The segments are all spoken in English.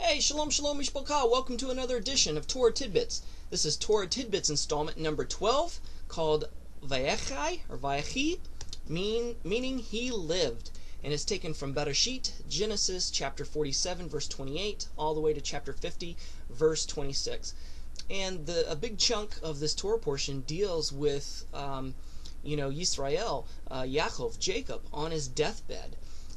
Hey, shalom, shalom, mishpachah. Welcome to another edition of Torah Tidbits. This is Torah Tidbits installment number 12, called Vayechai, or Vayechi, meaning he lived. And it's taken from Bereshit, Genesis chapter 47, verse 28, all the way to chapter 50, verse 26. And a big chunk of this Torah portion deals with, Yisrael, Yaakov, Jacob, on his deathbed.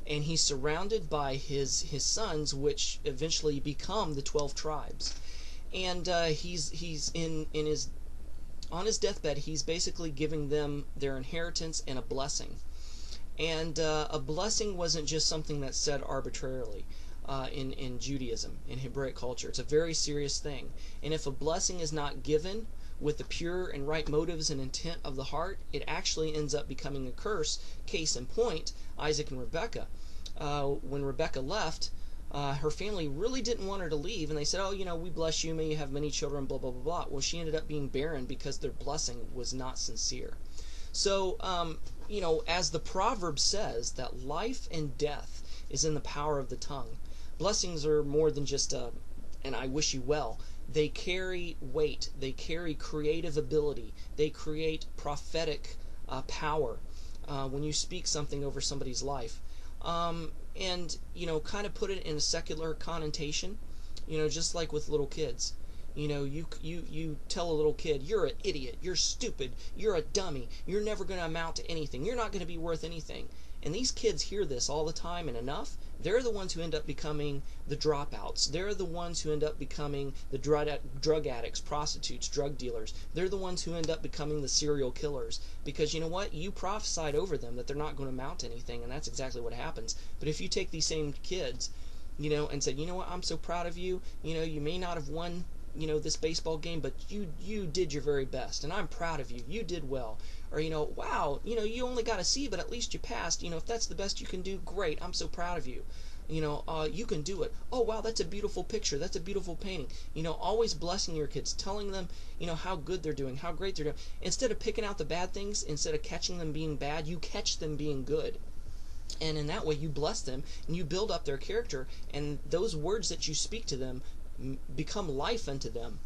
And he's surrounded by his sons, which eventually become the 12 tribes. And he's on his deathbed. He's basically giving them their inheritance and a blessing. And a blessing wasn't just something that's said arbitrarily in Judaism, in Hebraic culture. It's a very serious thing. And if a blessing is not given with the pure and right motives and intent of the heart, it actually ends up becoming a curse. Case in point, Isaac and Rebekah. When Rebekah left, her family really didn't want her to leave, and they said, we bless you, may you have many children, blah, blah, blah, blah. Well, she ended up being barren because their blessing was not sincere. So, as the proverb says, that life and death is in the power of the tongue. Blessings are more than just and I wish you well. They carry weight. They carry creative ability. They create prophetic power when you speak something over somebody's life. And kind of put it in a secular connotation, just like with little kids. You tell a little kid, you're an idiot, you're stupid, you're a dummy, you're never going to amount to anything, you're not going to be worth anything. And these kids hear this all the time and enough. They're the ones who end up becoming the dropouts. They're the ones who end up becoming the drug addicts, prostitutes, drug dealers. They're the ones who end up becoming the serial killers. Because you know what? You prophesied over them that they're not going to amount to anything, and that's exactly what happens. But if you take these same kids, and said, I'm so proud of you. You may not have won this baseball game, but you did your very best, and I'm proud of you. You did well. Or, wow, you only got a C, but at least you passed. If that's the best you can do, great. I'm so proud of you. You can do it. Oh, wow, that's a beautiful picture. That's a beautiful painting. Always blessing your kids, telling them, how good they're doing, how great they're doing. Instead of picking out the bad things, instead of catching them being bad, you catch them being good. And in that way, you bless them, and you build up their character, and those words that you speak to them become life unto them.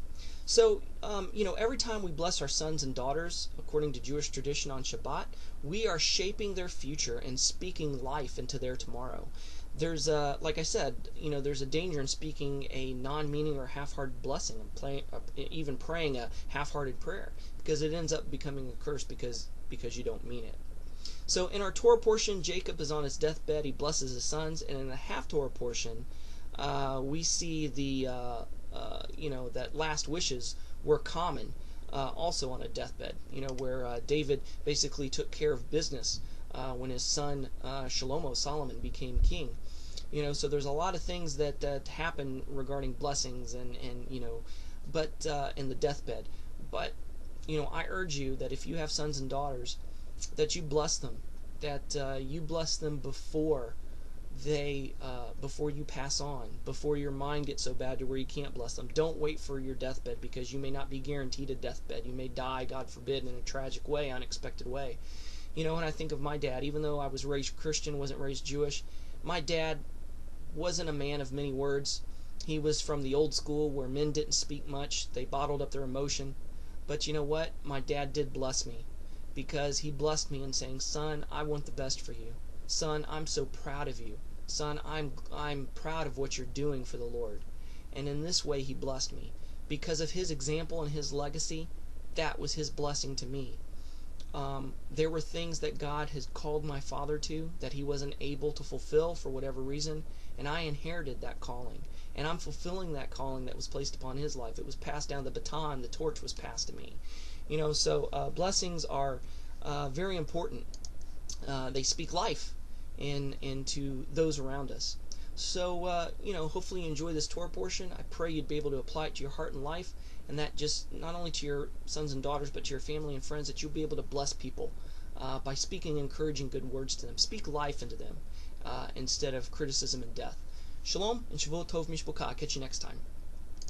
So, every time we bless our sons and daughters, according to Jewish tradition on Shabbat, we are shaping their future and speaking life into their tomorrow. There's like I said, there's a danger in speaking a non-meaning or half-hearted blessing, and even praying a half-hearted prayer, because it ends up becoming a curse because you don't mean it. So in our Torah portion, Jacob is on his deathbed. He blesses his sons, and in the half-Torah portion, we see that last wishes were common, also on a deathbed. Where David basically took care of business when his son Solomon became king. So there's a lot of things that happen regarding blessings but in the deathbed. But I urge you that if you have sons and daughters, that you bless them, that you bless them before you pass on, before your mind gets so bad to where you can't bless them. Don't wait for your deathbed, because you may not be guaranteed a deathbed. You may die, God forbid, in a tragic way, unexpected way. And I think of my dad. Even though I was raised Christian, wasn't raised Jewish, my dad wasn't a man of many words. He was from the old school where men didn't speak much. They bottled up their emotion. But you know what? My dad did bless me, because he blessed me in saying, son, I want the best for you. Son, I'm so proud of you. Son, I'm proud of what you're doing for the Lord. And in this way, he blessed me. Because of his example and his legacy, that was his blessing to me. There were things that God has called my father to that he wasn't able to fulfill for whatever reason, and I inherited that calling. And I'm fulfilling that calling that was placed upon his life. It was passed down the baton. The torch was passed to me. So blessings are very important. They speak life into those around us. So, hopefully you enjoy this Torah portion. I pray you'd be able to apply it to your heart and life, and that just not only to your sons and daughters, but to your family and friends, that you'll be able to bless people by speaking encouraging good words to them. Speak life into them instead of criticism and death. Shalom and Shavuot Tov Mishpachah. Catch you next time.